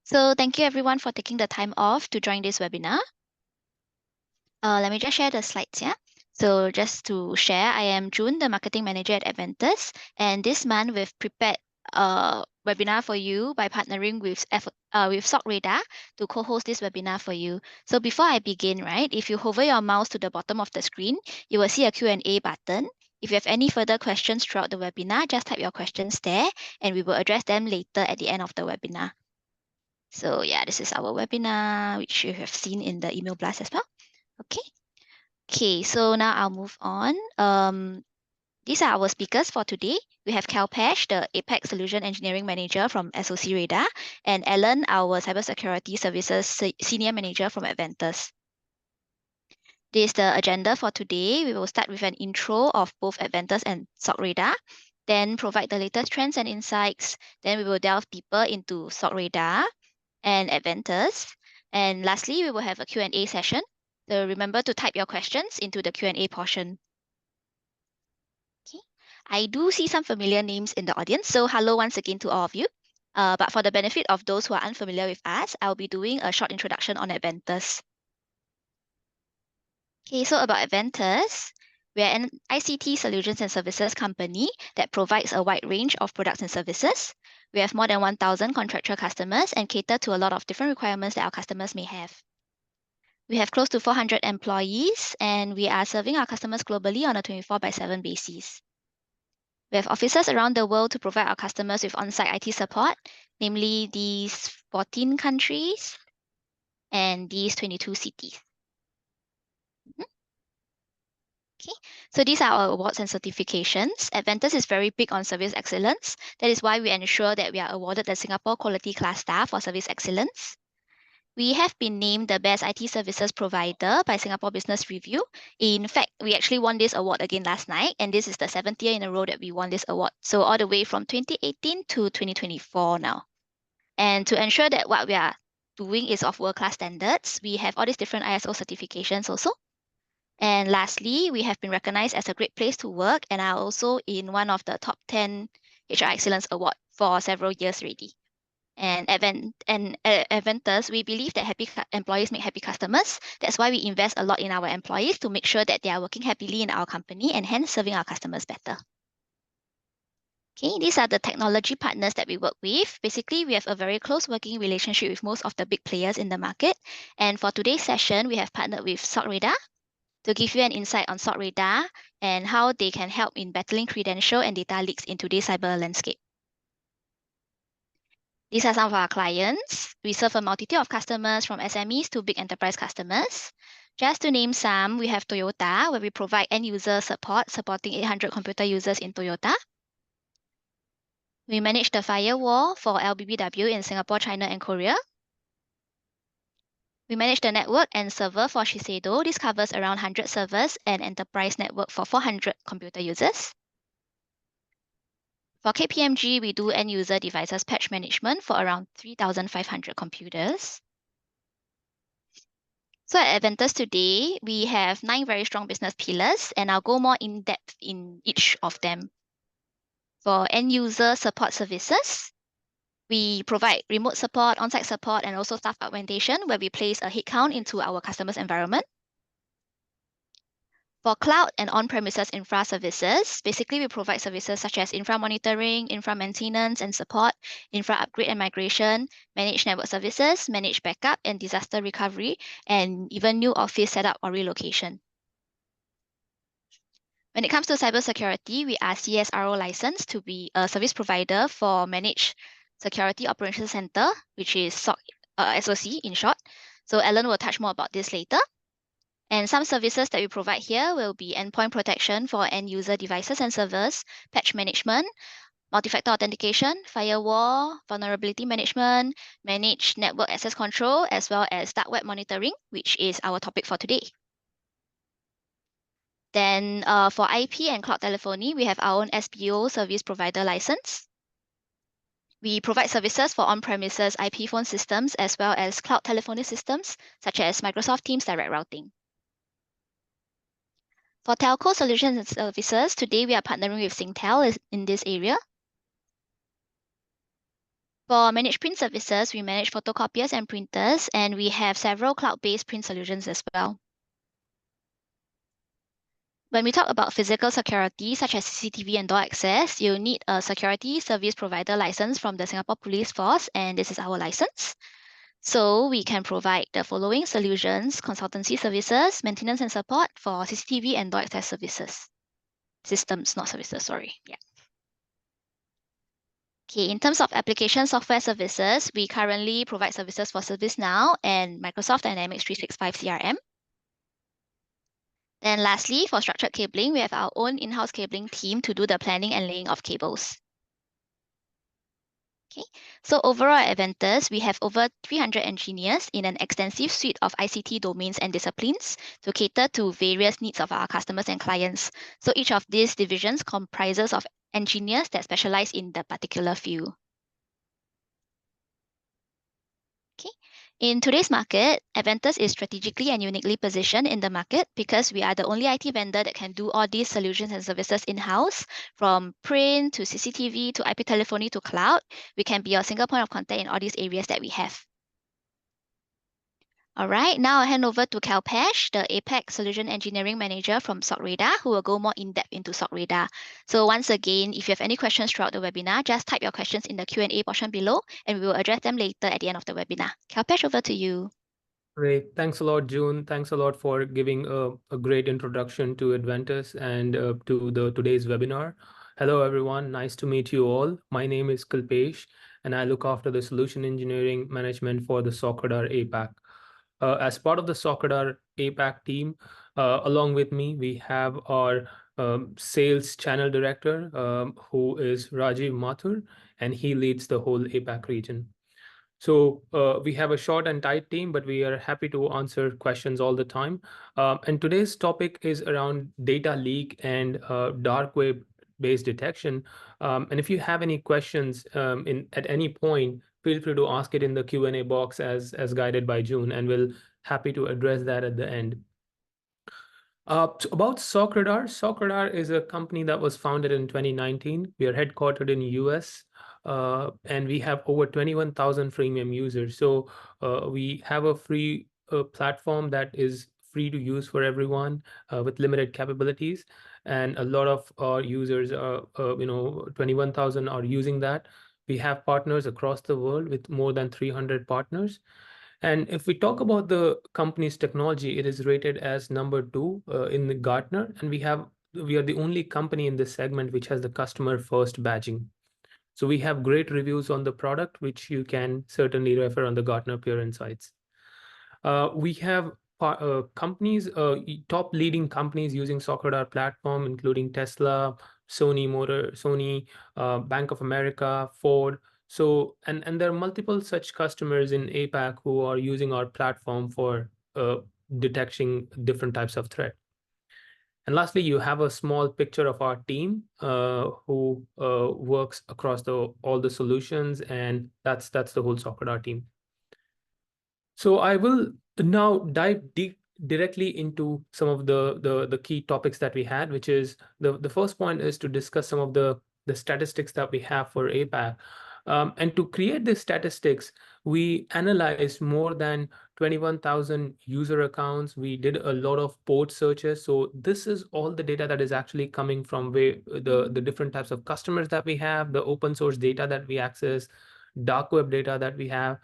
So thank you everyone for taking the time off to join this webinar. Let me just share the slides here. So just to share, I am June, the Marketing Manager at Adventus, and this month we've prepared a webinar for you by partnering with SOCRadar to co-host this webinar for you. So before I begin, right, if you hover your mouse to the bottom of the screen, you will see a Q&A button. If you have any further questions throughout the webinar, just type your questions there, and we will address them later at the end of the webinar. So yeah, this is our webinar, which you have seen in the email blast as well. Okay, so now I'll move on. These are our speakers for today. We have Kalpesh, the Apex Solution Engineering Manager from SOCRadar, and Alan, our Cybersecurity Services Senior Manager from Adventus. This is the agenda for today. We will start with an intro of both Adventus and SOCRadar, then provide the latest trends and insights. Then we will delve deeper into SOCRadar and Adventus. And lastly, we will have a Q&A session. So remember to type your questions into the Q&A portion. Okay. I do see some familiar names in the audience, so hello once again to all of you. But for the benefit of those who are unfamiliar with us, I'll be doing a short introduction on Adventus. Okay, so about Adventus, we're an ICT solutions and services company that provides a wide range of products and services. We have more than 1,000 contractual customers and cater to a lot of different requirements that our customers may have. We have close to 400 employees, and we are serving our customers globally on a 24/7 basis. We have offices around the world to provide our customers with on-site IT support, namely these 14 countries and these 22 cities. Okay, so these are our awards and certifications. Adventus is very big on service excellence. That is why we ensure that we are awarded the Singapore Quality Class Star for service excellence. We have been named the best IT services provider by Singapore Business Review. In fact, we actually won this award again last night, and this is the 7th year in a row that we won this award. So all the way from 2018 to 2024 now. And to ensure that what we are doing is of world-class standards, we have all these different ISO certifications also. And lastly, we have been recognized as a great place to work and are also in one of the top 10 HR Excellence Award for several years already. And Adventus, we believe that happy employees make happy customers. That's why we invest a lot in our employees to make sure that they are working happily in our company and hence serving our customers better. Okay, these are the technology partners that we work with. Basically, we have a very close working relationship with most of the big players in the market. And for today's session, we have partnered with SOCRadar to give you an insight on SOCRadar and how they can help in battling credential and data leaks in today's cyber landscape. These are some of our clients. We serve a multitude of customers from SMEs to big enterprise customers. Just to name some, we have Toyota, where we provide end user support, supporting 800 computer users in Toyota. We manage the firewall for LBBW in Singapore, China, and Korea. We manage the network and server for Shiseido. This covers around 100 servers and enterprise network for 400 computer users. For KPMG, we do end user devices patch management for around 3,500 computers. So at Adventus today, we have 9 very strong business pillars, and I'll go more in depth in each of them. For end user support services, we provide remote support, on-site support, and also staff augmentation, where we place a headcount into our customer's environment. For cloud and on-premises infra services, basically we provide services such as infra monitoring, infra maintenance and support, infra upgrade and migration, managed network services, managed backup and disaster recovery, and even new office setup or relocation. When it comes to cybersecurity, we are CSRO licensed to be a service provider for Managed Security Operations Center, which is SOC in short. So Alan will touch more about this later. And some services that we provide here will be endpoint protection for end user devices and servers, patch management, multi-factor authentication, firewall, vulnerability management, managed network access control, as well as dark web monitoring, which is our topic for today. Then for IP and cloud telephony, we have our own SPO service provider license. We provide services for on-premises IP phone systems as well as cloud telephony systems, such as Microsoft Teams direct routing. For telco solutions and services, today we are partnering with Singtel in this area. For managed print services, we manage photocopiers and printers, and we have several cloud-based print solutions as well. When we talk about physical security, such as CCTV and door access, you need a security service provider license from the Singapore Police Force, and this is our license. So we can provide the following solutions: consultancy services, maintenance and support for CCTV and door access services. Systems, not services, sorry. Yeah. Okay, in terms of application software services, we currently provide services for ServiceNow and Microsoft Dynamics 365 CRM. Then lastly, for structured cabling, we have our own in-house cabling team to do the planning and laying of cables. Okay, so overall at Adventus, we have over 300 engineers in an extensive suite of ICT domains and disciplines to cater to various needs of our customers and clients. So each of these divisions comprises of engineers that specialize in the particular field. Okay. In today's market, Adventus is strategically and uniquely positioned in the market because we are the only IT vendor that can do all these solutions and services in-house, from print to CCTV to IP telephony to cloud. We can be your single point of contact in all these areas that we have. All right, now I'll hand over to Kalpesh, the APAC Solution Engineering Manager from SOCRadar, who will go more in-depth into SOCRadar. So once again, if you have any questions throughout the webinar, just type your questions in the Q&A portion below, and we will address them later at the end of the webinar. Kalpesh, over to you. Great. Thanks a lot, June. Thanks a lot for giving a great introduction to Adventus and to today's webinar. Hello, everyone. Nice to meet you all. My name is Kalpesh, and I look after the solution engineering management for the SOCRadar APAC. As part of the SOCRadar APAC team, along with me, we have our sales channel director, who is Rajiv Mathur, and he leads the whole APAC region. So we have a short and tight team, but we are happy to answer questions all the time. And today's topic is around data leak and dark web based detection. And if you have any questions at any point, feel free to ask it in the Q&A box as guided by June, and we'll happy to address that at the end. So about SOCRadar, SOCRadar is a company that was founded in 2019. We are headquartered in US, and we have over 21,000 freemium users. So we have a free platform that is free to use for everyone with limited capabilities. And a lot of our users, 21,000 are using that. We have partners across the world with more than 300 partners. And if we talk about the company's technology, it is rated as number 2 in the Gartner, and we are the only company in this segment which has the customer first badging. So we have great reviews on the product, which you can certainly refer on the Gartner Peer Insights. We have companies, top leading companies using SOCRadar platform, including Tesla, Sony, Bank of America, Ford. So, and there are multiple such customers in APAC who are using our platform for detecting different types of threat. And lastly, you have a small picture of our team who works across all the solutions, and that's the whole SOCRadar team. So I will now dive directly into some of the key topics that we had, which is the first point is to discuss some of the statistics that we have for APAC. And to create these statistics, we analyzed more than 21,000 user accounts. We did a lot of port searches. So this is all the data that is actually coming from the different types of customers that we have, the open source data that we access, dark web data that we have.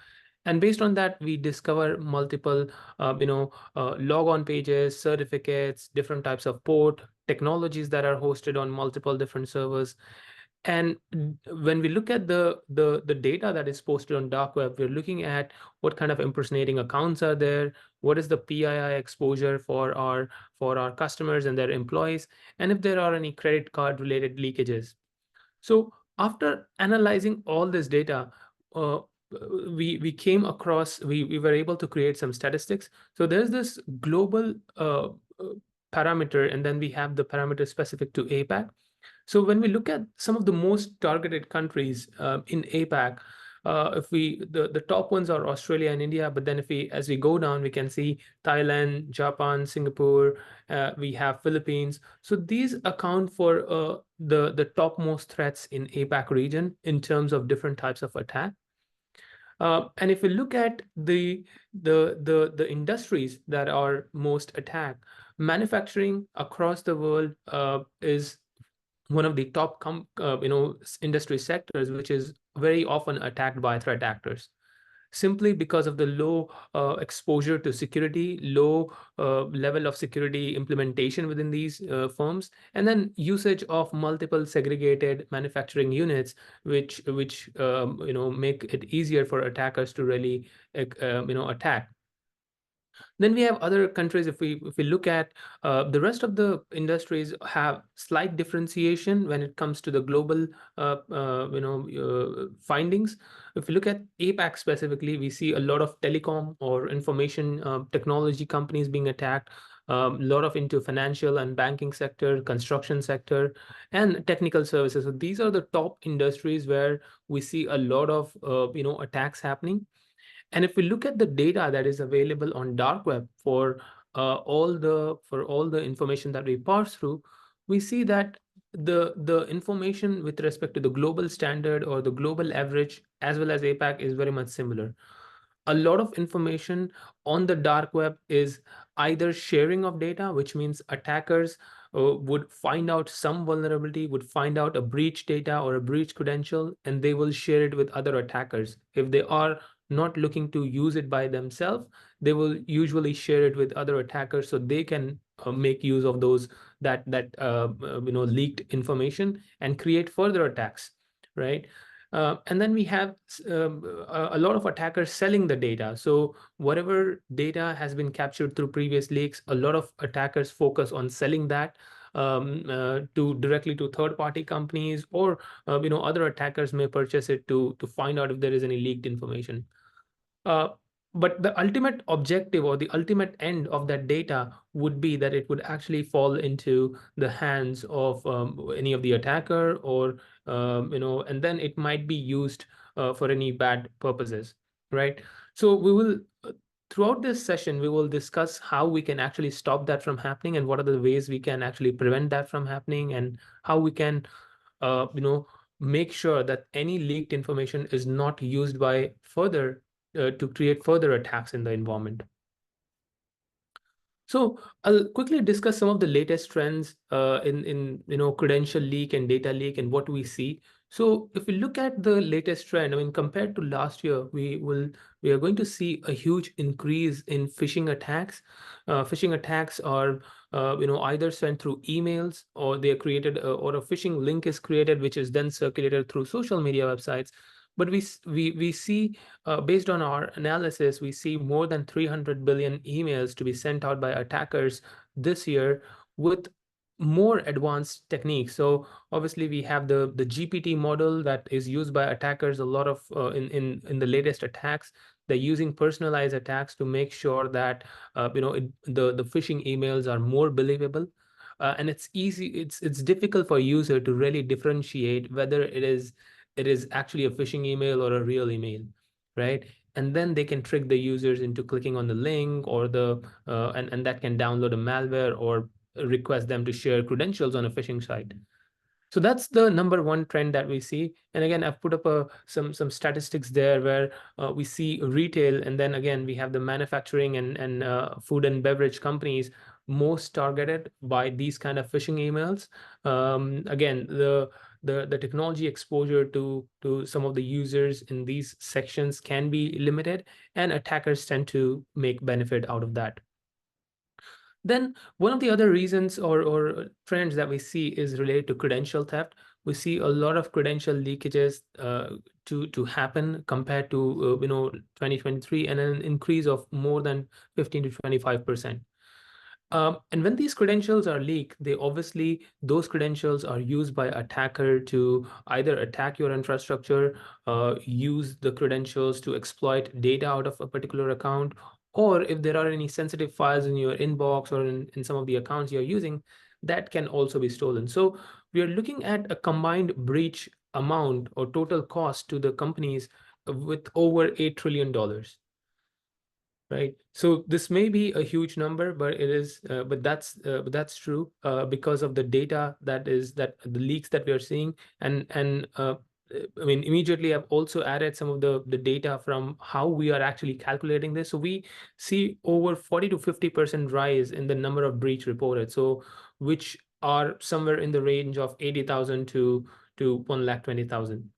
And based on that, we discover multiple, log-on pages, certificates, different types of port, technologies that are hosted on multiple different servers. And when we look at the data that is posted on dark web, we're looking at what kind of impersonating accounts are there, what is the PII exposure for our customers and their employees, and if there are any credit card related leakages. So after analyzing all this data, we came across, we were able to create some statistics. So there's this global parameter, and then we have the parameter specific to APAC. So when we look at some of the most targeted countries in APAC, if the top ones are Australia and India, but then as we go down, we can see Thailand, Japan, Singapore, we have Philippines. So these account for the topmost threats in APAC region in terms of different types of attack. And if we look at the industries that are most attacked, manufacturing across the world is one of the top industry sectors, which is very often attacked by threat actors, simply because of the low exposure to security, low level of security implementation within these firms, and then usage of multiple segregated manufacturing units, which make it easier for attackers to really attack. Then we have other countries. If we look at the rest of the industries, have slight differentiation when it comes to the global findings. If we look at APAC specifically, we see a lot of telecom or information technology companies being attacked. A lot of into financial and banking sector, construction sector, and technical services. So these are the top industries where we see a lot of attacks happening. And if we look at the data that is available on dark web for all the information that we parse through, we see that the information with respect to the global standard or the global average as well as APAC is very much similar. A lot of information on the dark web is either sharing of data, which means attackers would find out some vulnerability, would find out a breach data or a breach credential, and they will share it with other attackers. If they are not looking to use it by themselves, they will usually share it with other attackers so they can make use of those leaked information and create further attacks, right? And then we have a lot of attackers selling the data. So whatever data has been captured through previous leaks, a lot of attackers focus on selling that to directly to third-party companies, or other attackers may purchase it to find out if there is any leaked information. Uh, but the ultimate objective or the ultimate end of that data would be that it would actually fall into the hands of any of the attacker, or and then it might be used for any bad purposes, right? So we will throughout this session, we will discuss how we can actually stop that from happening, and what are the ways we can actually prevent that from happening, and how we can uh, you know make sure that any leaked information is not used by further to create further attacks in the environment. So I'll quickly discuss some of the latest trends in credential leak and data leak and what we see. So if we look at the latest trend, I mean, compared to last year, we are going to see a huge increase in phishing attacks. Phishing attacks are either sent through emails, or they are created, or a phishing link is created, which is then circulated through social media websites. But we see, based on our analysis, we see more than 300 billion emails to be sent out by attackers this year with more advanced techniques. So obviously we have the GPT model that is used by attackers a lot of in the latest attacks. They're using personalized attacks to make sure that the phishing emails are more believable. And it's difficult for a user to really differentiate whether it is actually a phishing email or a real email, right? And then they can trick the users into clicking on the link, or and that can download a malware or request them to share credentials on a phishing site. So that's the number one trend that we see. And again, I've put up some statistics there where we see retail, and then again we have the manufacturing and food and beverage companies most targeted by these kind of phishing emails. Again, the technology exposure to some of the users in these sections can be limited, and attackers tend to make benefit out of that. Then one of the other reasons or trends that we see is related to credential theft. We see a lot of credential leakages to happen compared to 2023, and an increase of more than 15 to 25%. And when these credentials are leaked, those credentials are used by attacker to either attack your infrastructure, use the credentials to exploit data out of a particular account, or if there are any sensitive files in your inbox or in some of the accounts you're using, that can also be stolen. So we are looking at a combined breach amount or total cost to the companies with over $8 trillion. Right. So this may be a huge number, but it is, but that's true because of the data that the leaks that we are seeing, and I mean, immediately I've also added some of the data from how we are actually calculating this. So we see over 40 to 50% rise in the number of breach reported. So which are somewhere in the range of 80,000 to 120,000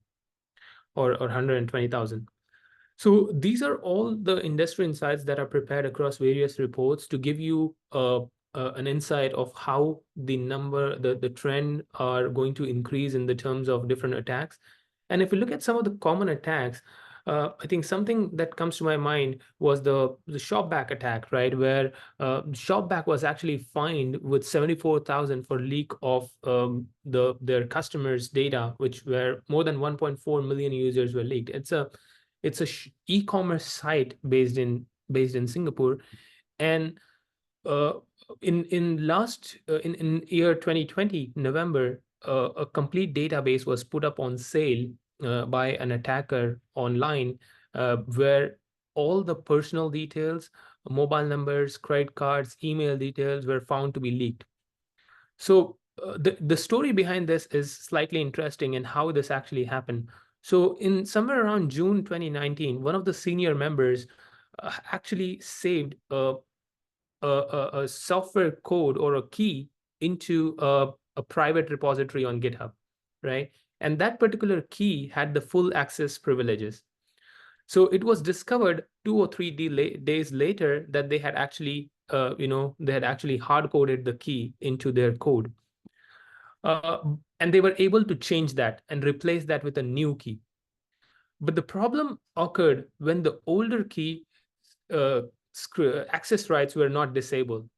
or 120,000. So these are all the industry insights that are prepared across various reports to give you an insight of how the trend are going to increase in the terms of different attacks. And if you look at some of the common attacks, I think something that comes to my mind was the Shopback attack, right? Where Shopback was actually fined with 74,000 for leak of their customers' data, which were more than 1.4 million users were leaked. It's a e-commerce site based in Singapore, and uh, in year 2020 November, a complete database was put up on sale by an attacker online, where all the personal details, mobile numbers, credit cards, email details were found to be leaked. So the story behind this is slightly interesting and how this actually happened. So in somewhere around June 2019, one of the senior members actually saved a software code or a key into a private repository on GitHub, right? And that particular key had the full access privileges. So it was discovered 2 or 3 days later that they had actually, they had actually hard coded the key into their code. And they were able to change that and replace that with a new key. But the problem occurred when the older key access rights were not disabled.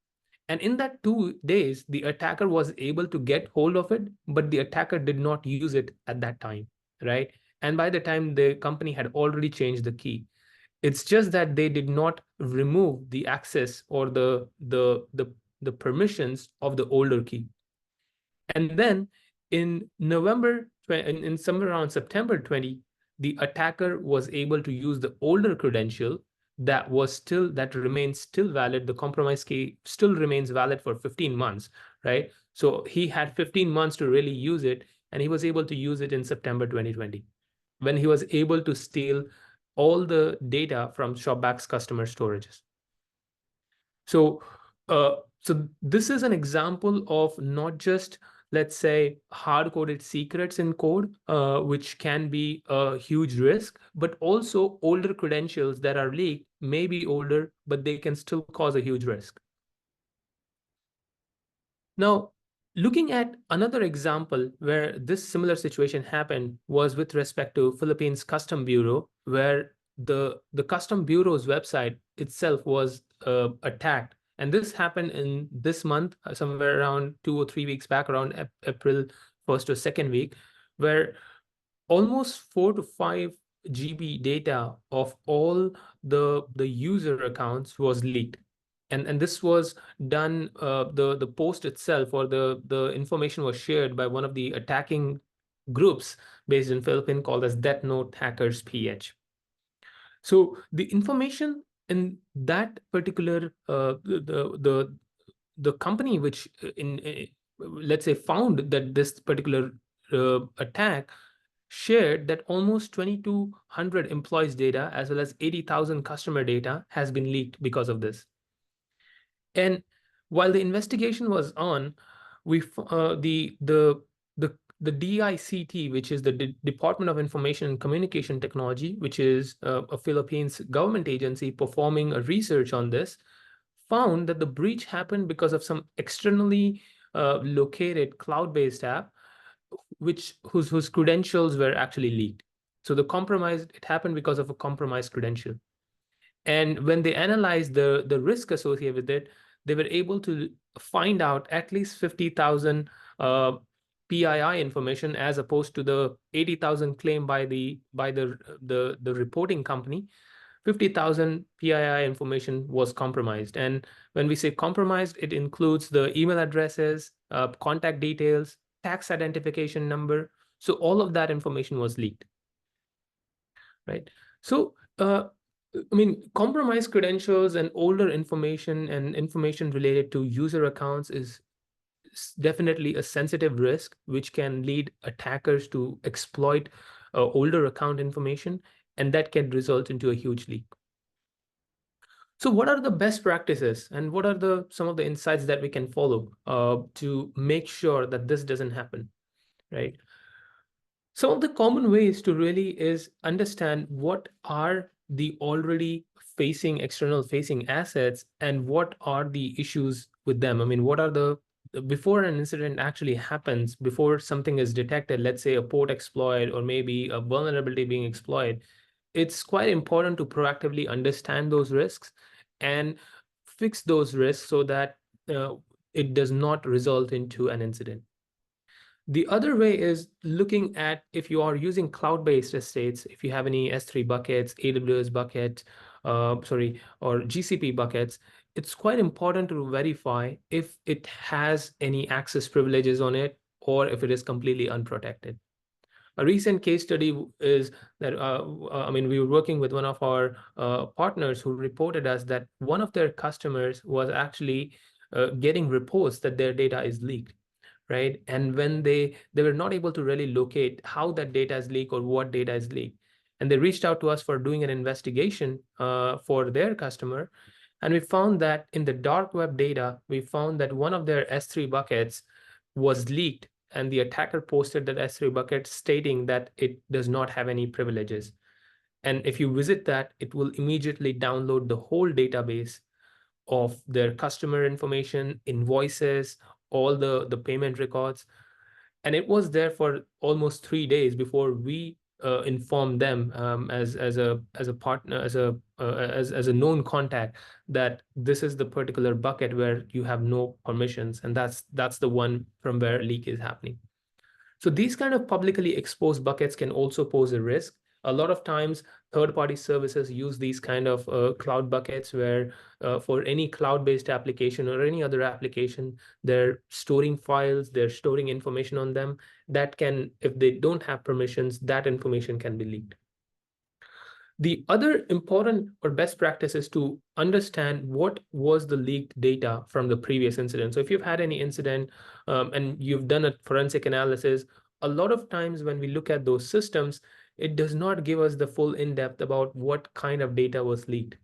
And in that 2 days, the attacker was able to get hold of it, but the attacker did not use it at that time, right? And by the time the company had already changed the key, it's just that they did not remove the access or the permissions of the older key. And then in in somewhere around September 20, the attacker was able to use the older credential that remains still valid. The compromise key still remains valid for 15 months, right? So he had 15 months to really use it, and he was able to use it in September 2020, when he was able to steal all the data from Shopback's customer storages. So, so this is an example of not just, let's say, hard-coded secrets in code, which can be a huge risk, but also older credentials that are leaked may be older, but they can still cause a huge risk. Now, looking at another example where this similar situation happened was with respect to Philippines Custom Bureau, where the Custom Bureau's website itself was attacked. And this happened in this month, somewhere around 2 or 3 weeks back, around April 1st or 2nd week, where almost 4 to 5 GB data of all the user accounts was leaked. And this was done, the post itself or the information was shared by one of the attacking groups based in Philippines called as Death Note Hackers PH. So the information in that particular the company which let's say found that this particular attack shared that almost 2,200 employees data as well as 80,000 customer data has been leaked because of this. And while the investigation was on, we the DICT, which is the Department of Information and Communication Technology, which is a Philippines government agency performing a research on this, found that the breach happened because of some externally located cloud-based app, whose credentials were actually leaked. So it happened because of a compromised credential. And when they analyzed the risk associated with it, they were able to find out at least 50,000 PII information as opposed to the 80,000 claimed by the reporting company. 50,000 PII information was compromised. And when we say compromised, it includes the email addresses, contact details, tax identification number. So all of that information was leaked, right? So, I mean, compromised credentials and older information and information related to user accounts is definitely a sensitive risk, which can lead attackers to exploit older account information, and that can result into a huge leak. So what are the best practices, and what are some of the insights that we can follow to make sure that this doesn't happen, right? Some of the common ways to really is understand what are the already external facing assets, and what are the issues with them. I mean, what are before an incident actually happens, before something is detected, let's say a port exploit or maybe a vulnerability being exploited, it's quite important to proactively understand those risks and fix those risks so that it does not result into an incident. The other way is looking at, if you are using cloud-based estates, if you have any S3 buckets, AWS bucket, or GCP buckets, it's quite important to verify if it has any access privileges on it or if it is completely unprotected. A recent case study is that, we were working with one of our partners who reported us that one of their customers was actually getting reports that their data is leaked, right? And when they were not able to really locate how that data is leaked or what data is leaked. And they reached out to us for doing an investigation for their customer. And we found that in the dark web data, we found that one of their S3 buckets was leaked, and the attacker posted that S3 bucket stating that it does not have any privileges. And if you visit that, it will immediately download the whole database of their customer information, invoices, all the payment records. And it was there for almost 3 days before we informed them as a partner, as a known contact, that this is the particular bucket where you have no permissions, and that's the one from where leak is happening. So these kind of publicly exposed buckets can also pose a risk. A lot of times, third-party services use these kind of cloud buckets where for any cloud-based application or any other application, they're storing files, they're storing information on them that can, if they don't have permissions, that information can be leaked. The other important or best practice is to understand what was the leaked data from the previous incident. So if you've had any incident and you've done a forensic analysis, a lot of times when we look at those systems, it does not give us the full in-depth about what kind of data was leaked.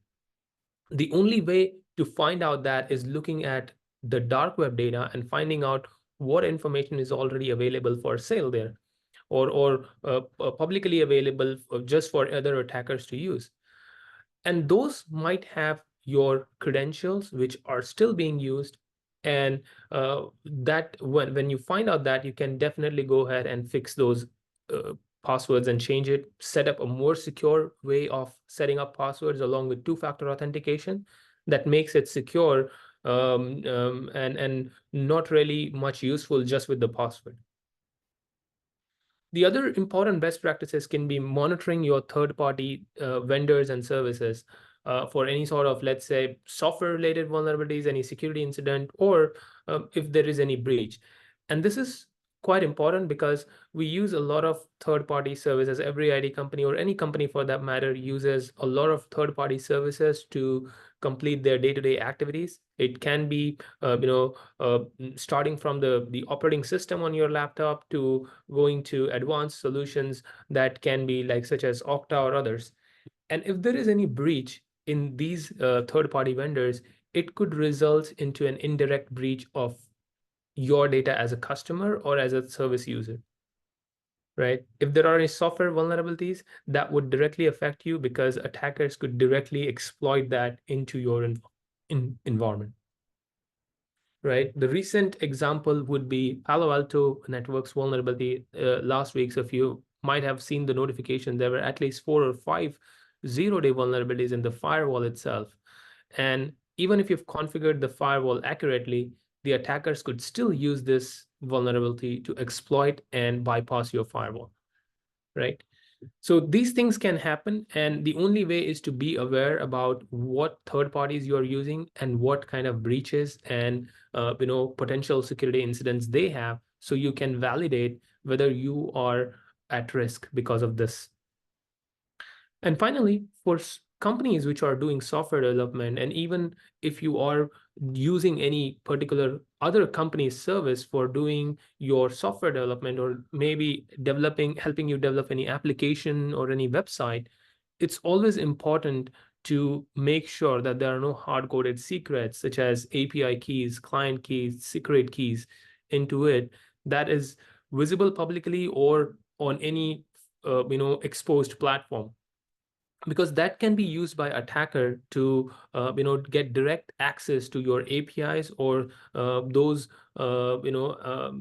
The only way to find out that is looking at the dark web data and finding out what information is already available for sale there, or publicly available just for other attackers to use. And those might have your credentials, which are still being used. And that when you find out that, you can definitely go ahead and fix those passwords and change it, set up a more secure way of setting up passwords along with two-factor authentication that makes it secure and not really much useful just with the password. The other important best practices can be monitoring your third-party vendors and services for any sort of, let's say, software-related vulnerabilities, any security incident, or if there is any breach. And this is quite important because we use a lot of third-party services. Every IT company, or any company for that matter, uses a lot of third-party services to complete their day-to-day activities. It can be, starting from the operating system on your laptop to going to advanced solutions that can be like such as Okta or others. And if there is any breach in these third-party vendors, it could result into an indirect breach of your data as a customer or as a service user, right? If there are any software vulnerabilities, that would directly affect you because attackers could directly exploit that into your environment, right? The recent example would be Palo Alto Networks vulnerability last week. So if you might have seen the notification, there were at least 4 or 5 zero-day vulnerabilities in the firewall itself. And even if you've configured the firewall accurately, the attackers could still use this vulnerability to exploit and bypass your firewall, right? So these things can happen, and the only way is to be aware about what third parties you are using and what kind of breaches and potential security incidents they have, so you can validate whether you are at risk because of this. And finally, for companies which are doing software development, and even if you are using any particular other company's service for doing your software development, or maybe helping you develop any application or any website, it's always important to make sure that there are no hard-coded secrets such as API keys, client keys, secret keys into it that is visible publicly or on any exposed platform, because that can be used by attacker to get direct access to your APIs or those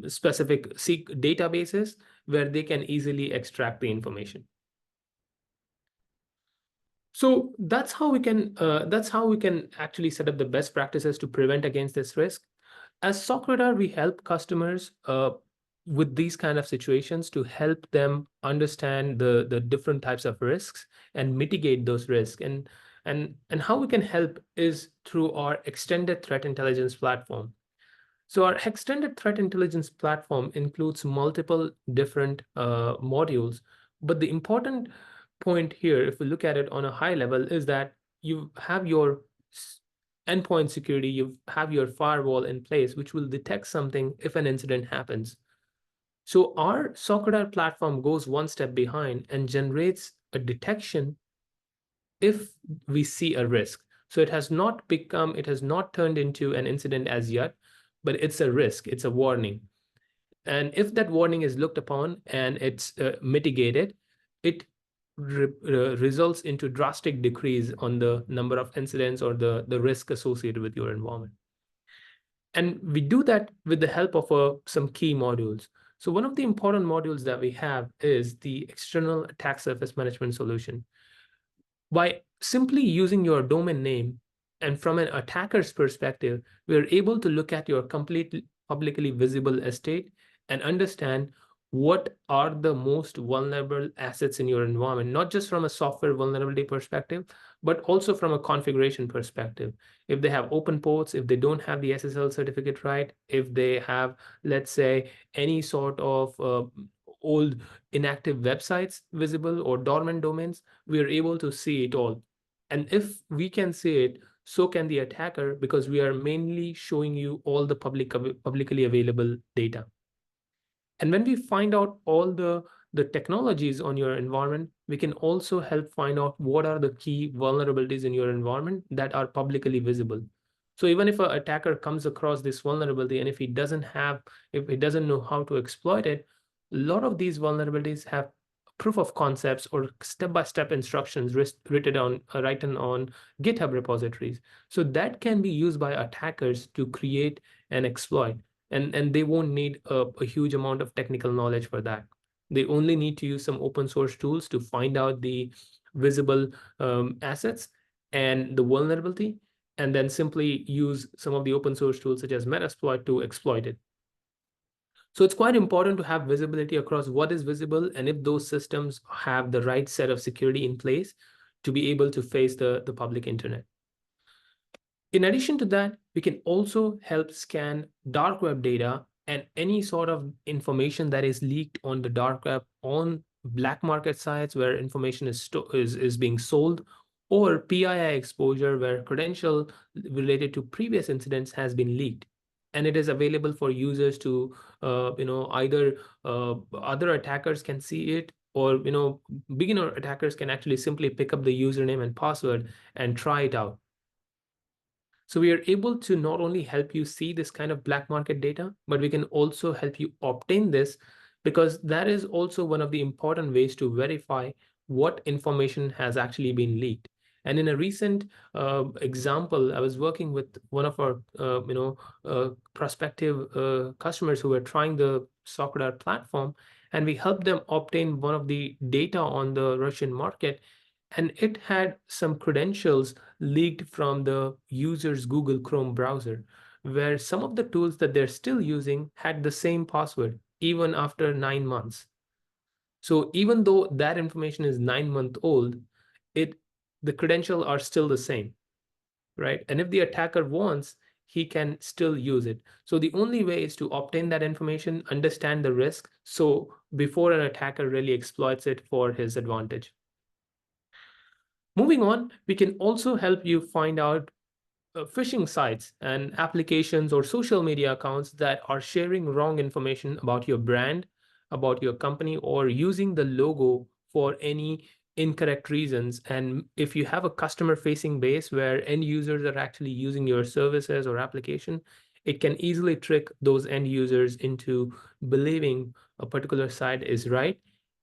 specific databases where they can easily extract the information. So that's how we can actually set up the best practices to prevent against this risk. As SOCRadar, we help customers with these kind of situations to help them understand the different types of risks and mitigate those risks. And how we can help is through our extended threat intelligence platform. So our extended threat intelligence platform includes multiple different modules, but the important point here, if we look at it on a high level, is that you have your endpoint security, you have your firewall in place, which will detect something if an incident happens. So our SOCRadar platform goes one step behind and generates a detection if we see a risk. So it has not turned into an incident as yet, but it's a risk, it's a warning. And if that warning is looked upon and it's mitigated, it results into drastic decrease on the number of incidents or the risk associated with your environment. And we do that with the help of some key modules. So one of the important modules that we have is the external attack surface management solution. By simply using your domain name, and from an attacker's perspective, we are able to look at your completely publicly visible estate and understand what are the most vulnerable assets in your environment, not just from a software vulnerability perspective, but also from a configuration perspective. If they have open ports, if they don't have the SSL certificate right, if they have, let's say, any sort of old inactive websites visible or dormant domains, we are able to see it all. And if we can see it, so can the attacker, because we are mainly showing you all the publicly available data. And when we find out all the technologies on your environment, we can also help find out what are the key vulnerabilities in your environment that are publicly visible. So even if an attacker comes across this vulnerability, and if he doesn't know how to exploit it, a lot of these vulnerabilities have proof of concepts or step-by-step instructions written on GitHub repositories. So that can be used by attackers to create an exploit. And they won't need a huge amount of technical knowledge for that. They only need to use some open source tools to find out the visible assets and the vulnerability, and then simply use some of the open source tools such as Metasploit to exploit it. So it's quite important to have visibility across what is visible, and if those systems have the right set of security in place to be able to face the public internet. In addition to that, we can also help scan dark web data and any sort of information that is leaked on the dark web, on black market sites where information is being sold, or PII exposure where credential related to previous incidents has been leaked. And it is available for users to, either other attackers can see it, or beginner attackers can actually simply pick up the username and password and try it out. So we are able to not only help you see this kind of black market data, but we can also help you obtain this, because that is also one of the important ways to verify what information has actually been leaked. And in a recent example, I was working with one of our prospective customers who were trying the SOCRadar platform, and we helped them obtain one of the data on the Russian market, and it had some credentials leaked from the user's Google Chrome browser, where some of the tools that they're still using had the same password even after 9 months. So even though that information is 9-month old, the credentials are still the same, right? And if the attacker wants, he can still use it. So the only way is to obtain that information, understand the risk, so before an attacker really exploits it for his advantage. Moving on, we can also help you find out phishing sites and applications or social media accounts that are sharing wrong information about your brand, about your company, or using the logo for any incorrect reasons. And if you have a customer facing base where end users are actually using your services or application, it can easily trick those end users into believing a particular site is right,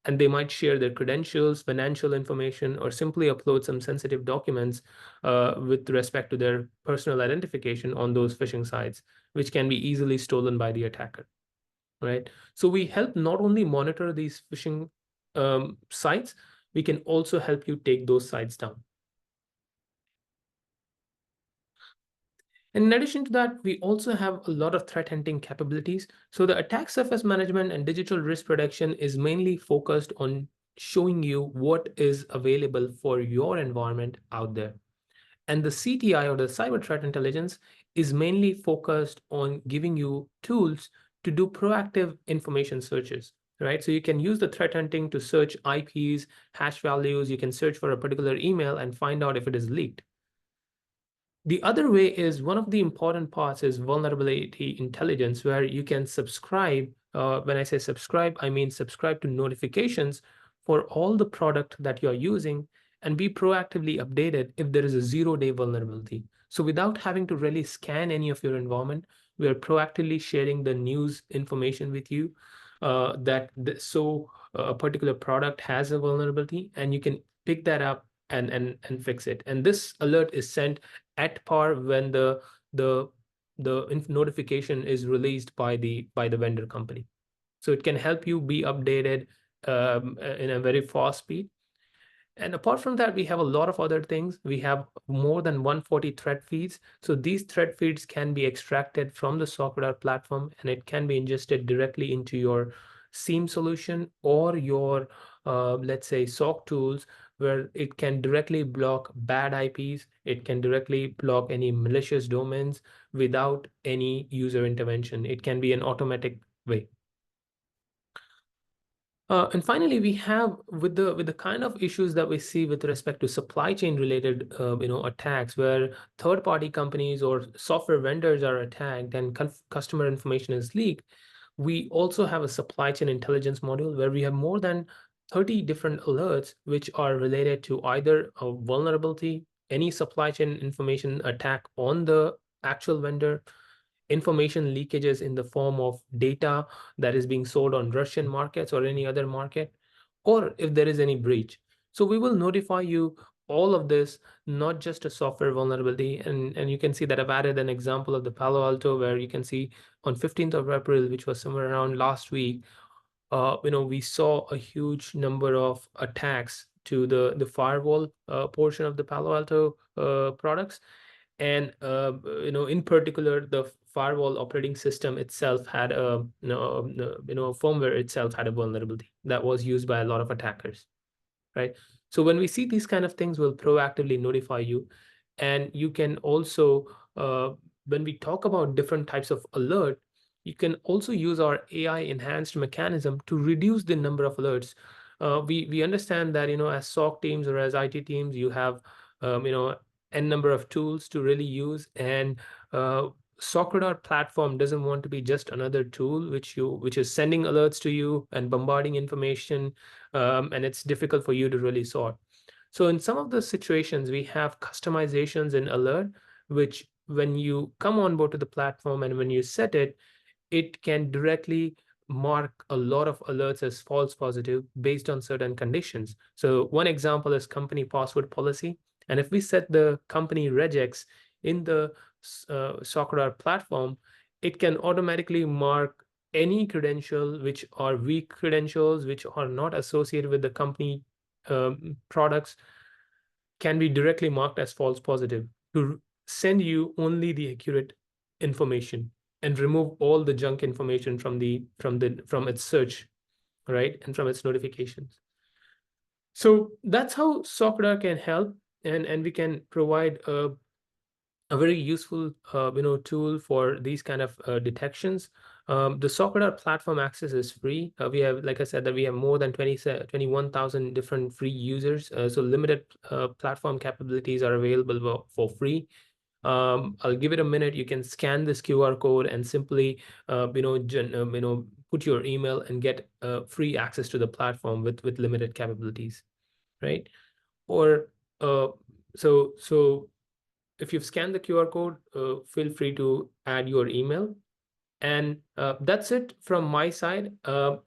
and they might share their credentials, financial information, or simply upload some sensitive documents with respect to their personal identification on those phishing sites, which can be easily stolen by the attacker, right? So we help not only monitor these phishing sites, we can also help you take those sites down. And in addition to that, we also have a lot of threat hunting capabilities. So the attack surface management and digital risk protection is mainly focused on showing you what is available for your environment out there. And the CTI, or the cyber threat intelligence, is mainly focused on giving you tools to do proactive information searches, right? So you can use the threat hunting to search IPs, hash values. You can search for a particular email and find out if it is leaked. The other way is, one of the important parts is vulnerability intelligence, where you can subscribe. When I say subscribe, I mean subscribe to notifications for all the product that you're using and be proactively updated if there is a 0-day vulnerability. So without having to really scan any of your environment, we are proactively sharing the news information with you so a particular product has a vulnerability, and you can pick that up and fix it. And this alert is sent at par when the notification is released by the vendor company. So it can help you be updated in a very fast speed. And apart from that, we have a lot of other things. We have more than 140 thread feeds. So these thread feeds can be extracted from the SOCRadar platform, and it can be ingested directly into your SIEM solution or your, let's say, SOC tools, where it can directly block bad IPs. It can directly block any malicious domains without any user intervention. It can be an automatic way. And finally, we have, with the kind of issues that we see with respect to supply chain related attacks, where third-party companies or software vendors are attacked and customer information is leaked. We also have a supply chain intelligence module where we have more than 30 different alerts which are related to either a vulnerability, any supply chain information attack on the actual vendor, information leakages in the form of data that is being sold on Russian markets or any other market, or if there is any breach. So we will notify you all of this, not just a software vulnerability. And you can see that I've added an example of the Palo Alto, where you can see on 15th of April, which was somewhere around last week, we saw a huge number of attacks to the firewall portion of the Palo Alto products. And in particular, the firewall operating system itself had a firmware itself had a vulnerability that was used by a lot of attackers, right? So when we see these kind of things, we'll proactively notify you. And you can also, when we talk about different types of alert, you can also use our AI enhanced mechanism to reduce the number of alerts. We understand that, as SOC teams or as IT teams, you have n number of tools to really use, and SOCRadar platform doesn't want to be just another tool which is sending alerts to you and bombarding information, and it's difficult for you to really sort. So in some of the situations, we have customizations in alert, which when you come on board to the platform and when you set it, it can directly mark a lot of alerts as false positive based on certain conditions. So one example is company password policy. And if we set the company regex in the SOCRadar platform, it can automatically mark any credential which are weak credentials, which are not associated with the company products, can be directly marked as false positive to send you only the accurate information and remove all the junk information from its search, right, and from its notifications. So that's how SOCRadar can help, and we can provide a very useful tool for these kind of detections. The SOCRadar platform access is free. We have, like I said, that we have more than 21,000 different free users. So limited platform capabilities are available for free. I'll give it a minute. You can scan this QR code and simply, put your email and get free access to the platform with limited capabilities, right? Or so if you've scanned the QR code, feel free to add your email. And that's it from my side.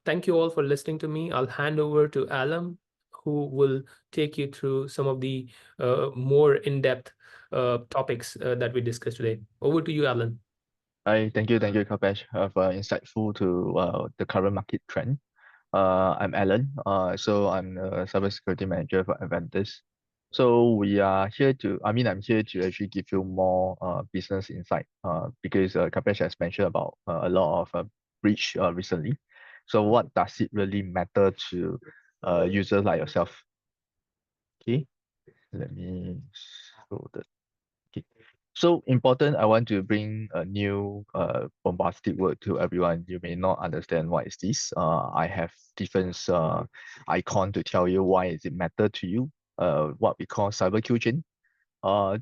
Thank you all for listening to me. I'll hand over to Alam, who will take you through some of the more in-depth topics that we discussed today. Over to you, Alan. Hi, thank you, Kapesh, for insightful to the current market trend. I'm Alan. So I'm a cybersecurity manager for Adventus. So I'm here to actually give you more business insight because Kapesh has mentioned about a lot of breach recently. So what does it really matter to users like yourself? Okay, let me show the. Okay. So important, I want to bring a new bombastic word to everyone. You may not understand what is this. I have different icon to tell you why is it matter to you. What we call cyber kill chain.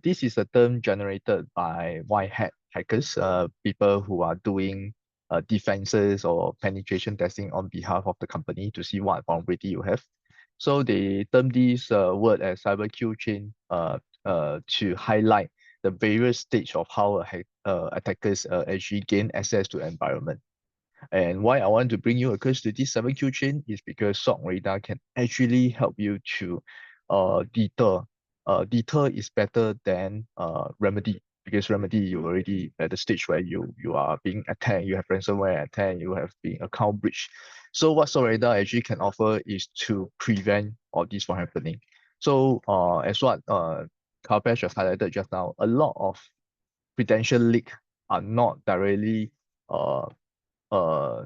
This is a term generated by white hat hackers, people who are doing defenses or penetration testing on behalf of the company to see what vulnerability you have. So they term this word as cyber kill chain to highlight the various stage of how attackers actually gain access to environment. And why I want to bring you across to this 7Q chain is because SOCRadar can actually help you to deter. Deter is better than remedy, because remedy you already at the stage where you are being attacked, you have ransomware attack, you have been account breach. So what SOCRadar actually can offer is to prevent all this from happening. So as what Karpesh has highlighted just now, a lot of credential leak are not directly uh, uh,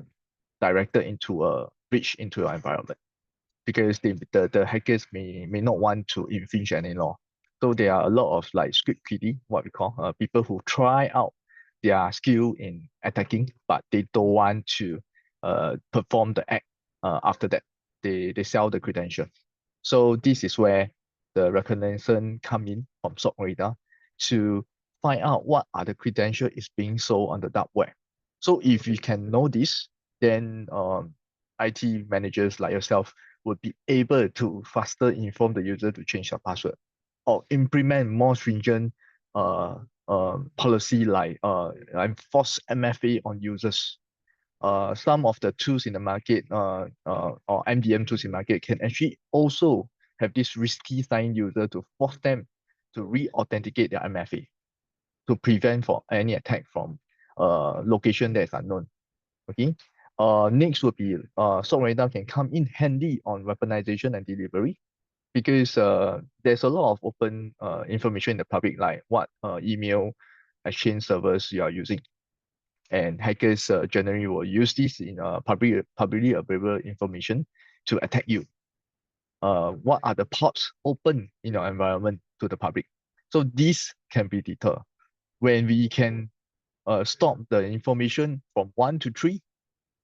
directed into a breach into your environment, because the hackers may not want to infringe any law. So there are a lot of like script kiddie, what we call people who try out their skill in attacking, but they don't want to perform the act after that. They sell the credential. So this is where the recognition come in from SOCRadar to find out what are the credential is being sold on the dark web. So if you can know this, then IT managers like yourself would be able to faster inform the user to change their password or implement more stringent policy like enforce MFA on users. Some of the tools in the market or MDM tools in the market can actually also have this risky sign user to force them to re-authenticate their MFA to prevent for any attack from location that is unknown. Okay. Next would be SOCRadar can come in handy on weaponization and delivery, because there's a lot of open information in the public, like what email exchange servers you are using. And hackers generally will use this in publicly available information to attack you. What are the ports open in your environment to the public? So this can be deterred. When we can stop the information from 1 to 3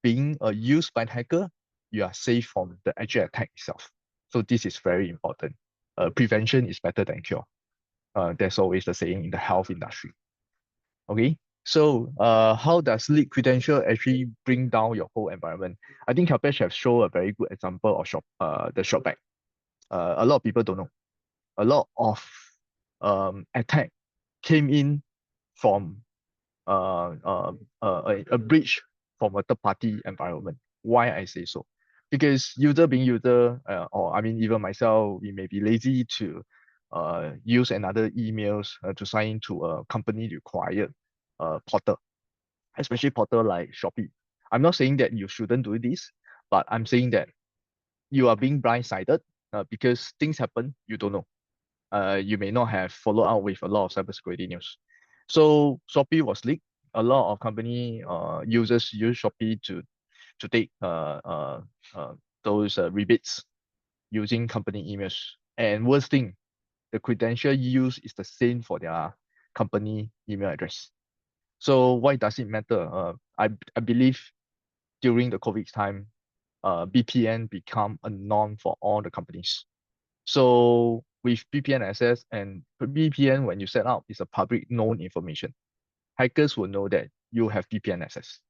being used by the hacker, you are safe from the actual attack itself. So this is very important. Prevention is better than cure. That's always the saying in the health industry. Okay, so how does leak credential actually bring down your whole environment? I think Kalpesh have shown a very good example of the shop bag. A lot of people don't know. A lot of attack came in from a breach from a third-party environment. Why I say so? Because user being user, or I mean even myself, we may be lazy to use another emails to sign into a company required portal, especially portal like Shopee. I'm not saying that you shouldn't do this, but I'm saying that you are being blindsided because things happen, you don't know. You may not have followed up with a lot of cybersecurity news. So Shopee was leaked. A lot of company users use Shopee to take those rebates using company emails. And worst thing, the credential used is the same for their company email address. So why does it matter? I believe during the COVID time, VPN become a norm for all the companies. So with VPN access, and VPN when you set up is a public known information. Hackers will know that you have VPN access.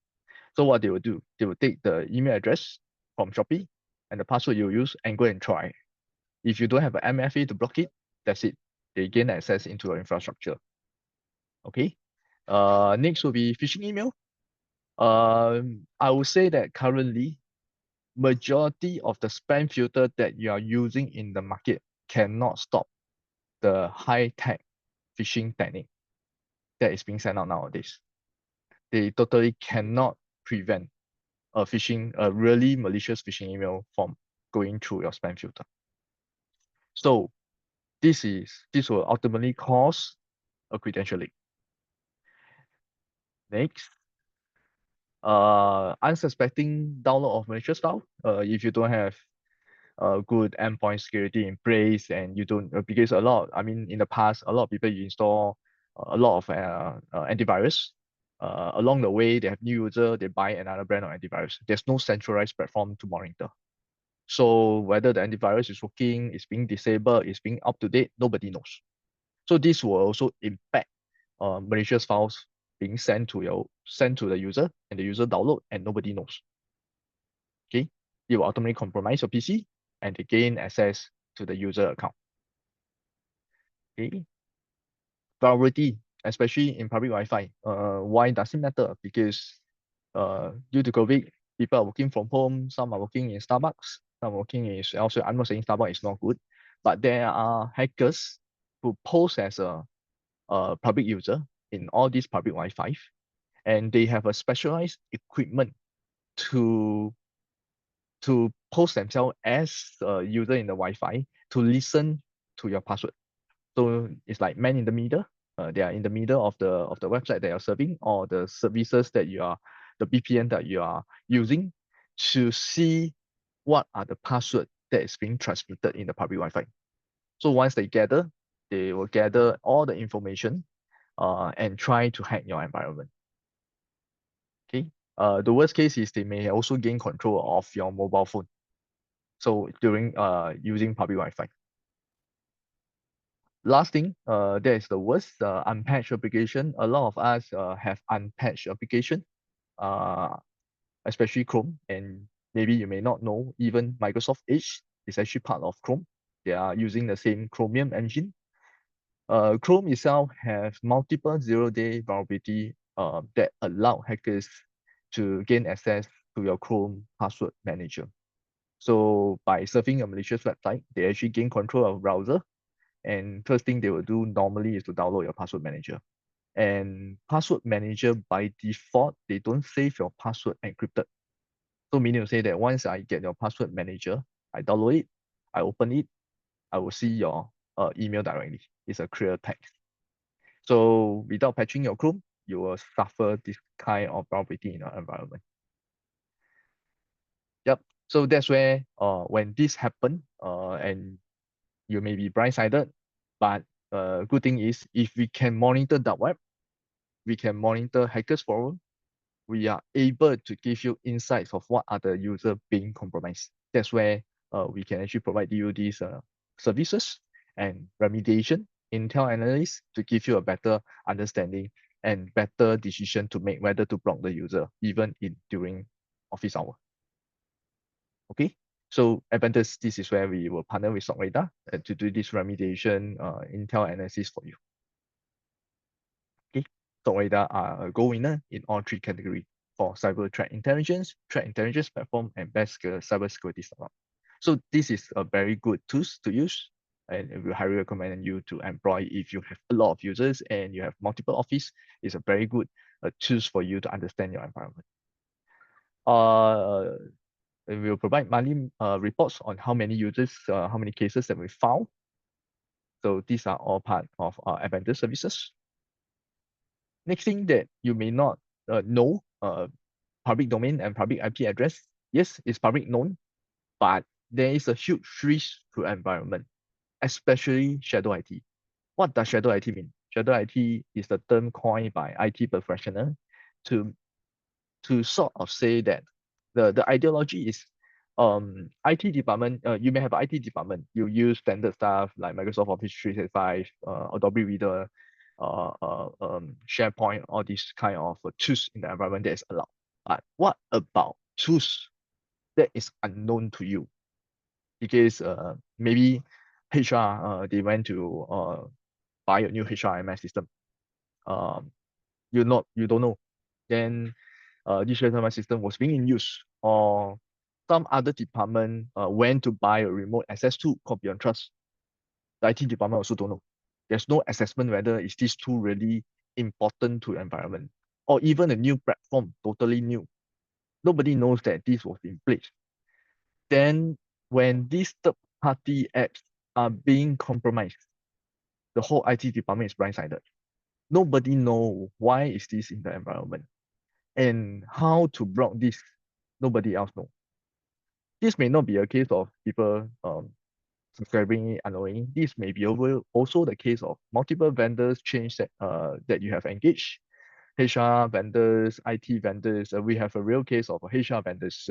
So what they will do, they will take the email address from Shopee and the password you use and go and try. If you don't have an MFA to block it, that's it. They gain access into your infrastructure. Okay. Next will be phishing email. I would say that currently, majority of the spam filter that you are using in the market cannot stop the high-tech phishing technique that is being sent out nowadays. They totally cannot prevent a really malicious phishing email from going through your spam filter. So this will ultimately cause a credential leak. Next, unsuspecting download of malicious file. If you don't have good endpoint security in place, and you don't, because in the past, a lot of people install a lot of antivirus. Along the way, they have new user, they buy another brand of antivirus. There's no centralized platform to monitor. So whether the antivirus is working, is being disabled, is being up to date, nobody knows. So this will also impact malicious files being sent to the user, and the user download and nobody knows. Okay, it will ultimately compromise your PC and they gain access to the user account. Okay, vulnerability, especially in public Wi-Fi. Why does it matter? Because due to COVID, people are working from home. Some are working in Starbucks. Some are working in elsewhere. I'm not saying Starbucks is not good, but there are hackers who pose as a public user in all these public Wi-Fi, and they have a specialized equipment to post themselves as a user in the Wi-Fi to listen to your password. So it's like man in the middle. They are in the middle of the website that you're serving, or the services that the VPN that you are using, to see what are the password that is being transmitted in the public Wi-Fi. So once they will gather all the information and try to hack your environment. Okay. The worst case is they may also gain control of your mobile phone. So during using public Wi-Fi. Last thing, that is the worst, unpatched application. A lot of us have unpatched application, especially Chrome, and maybe you may not know, even Microsoft Edge is actually part of Chrome. They are using the same Chromium engine. Chrome itself has multiple zero-day vulnerability that allow hackers to gain access to your Chrome password manager. So by surfing a malicious website, they actually gain control of browser. And first thing they will do normally is to download your password manager. And password manager by default, they don't save your password encrypted. So meaning to say that once I get your password manager, I download it, I open it, I will see your email directly. It's a clear text. So without patching your Chrome, you will suffer this kind of vulnerability in your environment. Yep. So that's where when this happen, and you may be blindsided, but good thing is if we can monitor the web, we can monitor hackers forum, we are able to give you insights of what are the user being compromised. That's where we can actually provide you these services and remediation, intel analysis to give you a better understanding and better decision to make whether to block the user even during office hour. Okay, so Adventus, this is where we will partner with SOCRadar to do this remediation intel analysis for you. Okay, SOCRadar are a gold winner in all three categories for cyber threat intelligence platform, and best cybersecurity startup. So this is a very good tools to use, and we highly recommend you to employ if you have a lot of users and you have multiple office. It's a very good tools for you to understand your environment. We will provide monthly reports on how many users, how many cases that we found. So these are all part of our Adventus services. Next thing that you may not know, public domain and public IP address. Yes, it's public known, but there is a huge risk to environment, especially shadow IT. What does shadow IT mean? Shadow IT is the term coined by IT professional to sort of say that the ideology is IT department, you may have an IT department, you use standard stuff like Microsoft Office 365, Adobe Reader, SharePoint, all these kind of tools in the environment that is allowed. But what about tools that is unknown to you? Because maybe HR, they went to buy a new HRMS system. You don't know. Then this HRMS system was being in use, or some other department went to buy a remote access tool called Beyond Trust. The IT department also don't know. There's no assessment whether is this tool really important to environment, or even a new platform, totally new. Nobody knows that this was in place. Then when these third-party apps are being compromised, the whole IT department is blindsided. Nobody know why is this in the environment and how to block this. Nobody else know. This may not be a case of people subscribing unknowingly. This may be also the case of multiple vendors change that you have engaged. HR vendors, IT vendors. We have a real case of HR vendors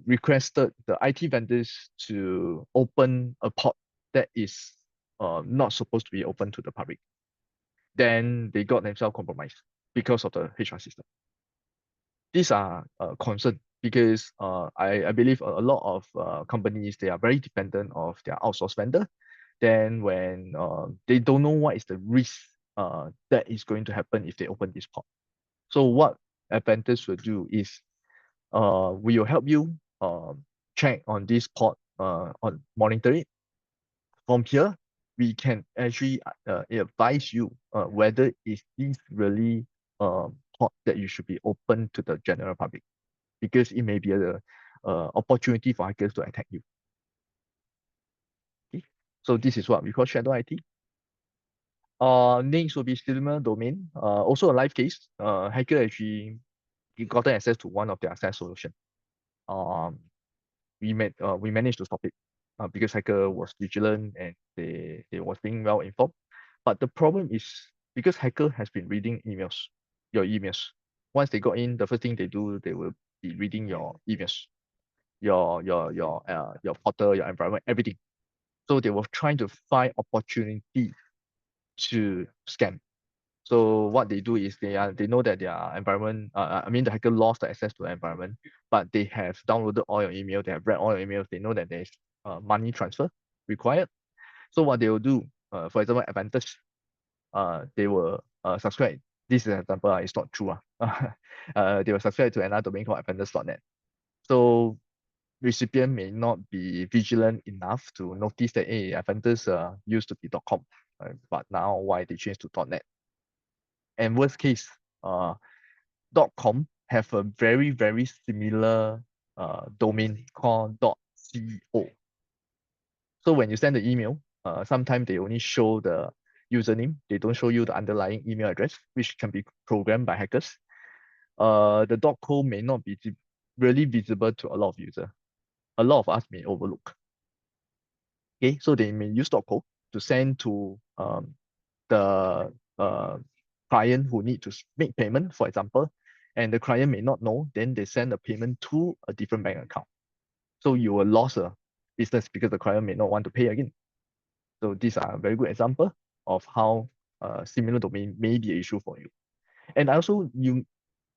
requested the IT vendors to open a port that is not supposed to be open to the public. Then they got themselves compromised because of the HR system. These are concerns because I believe a lot of companies, they are very dependent of their outsourced vendor. Then when they don't know what is the risk that is going to happen if they open this port. So what Adventus will do is we will help you check on this port, on monitor it. From here, we can actually advise you whether is this really port that you should be open to the general public, because it may be a opportunity for hackers to attack you. Okay? So this is what we call shadow IT. Next will be similar domain. Also a live case. Hacker actually gotten access to one of their SaaS solution. We managed to stop it because hacker was vigilant and they was being well informed. But the problem is because hacker has been reading your emails. Once they got in, the first thing they do, they will be reading your emails, your portal, your environment, everything. So they were trying to find opportunity to scam. So what they do is they know that their environment, the hacker lost the access to the environment, but they have downloaded all your email, they have read all your emails, they know that there's money transfer required. So what they will do, for example, Adventus, they will subscribe. This is an example, it's not true. They will subscribe to another domain called Adventus.net. So recipient may not be vigilant enough to notice that, hey, Adventus used to be .com, but now why they changed to .net. And worst case, .com have a very, very similar domain called .co. So when you send the email, sometimes they only show the username. They don't show you the underlying email address, which can be programmed by hackers. The .co may not be really visible to a lot of users. A lot of us may overlook. Okay, so they may use .co to send to the client who need to make payment, for example, and the client may not know, then they send a payment to a different bank account. So you will lose a business because the client may not want to pay again. So these are a very good example of how similar domain may be an issue for you. And also,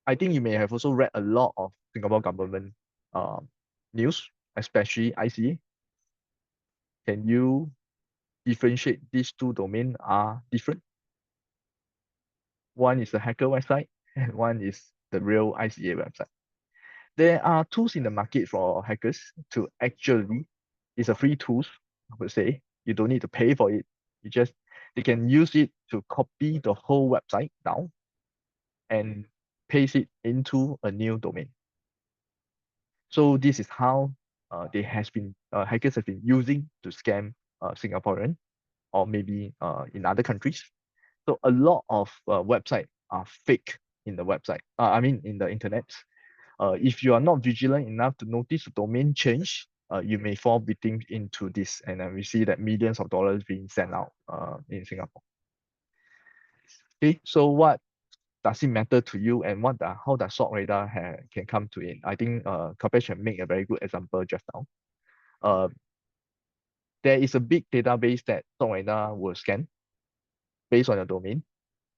I think you may have also read a lot of Singapore government news, especially ICA. Can you differentiate these two domains are different? One is the hacker website and one is the real ICA website. There are tools in the market for hackers to actually, it's a free tools, I would say. You don't need to pay for it. They can use it to copy the whole website down and paste it into a new domain. So this is how hackers have been using to scam Singaporean or maybe in other countries. So a lot of websites are fake in the website. In the internet. If you are not vigilant enough to notice the domain change, you may fall victim into this. And we see that millions of dollars being sent out in Singapore. Okay, so what does it matter to you, and how does SOCRadar can come to it? I think Kapesh can make a very good example just now. There is a big database that SOCRadar will scan based on your domain,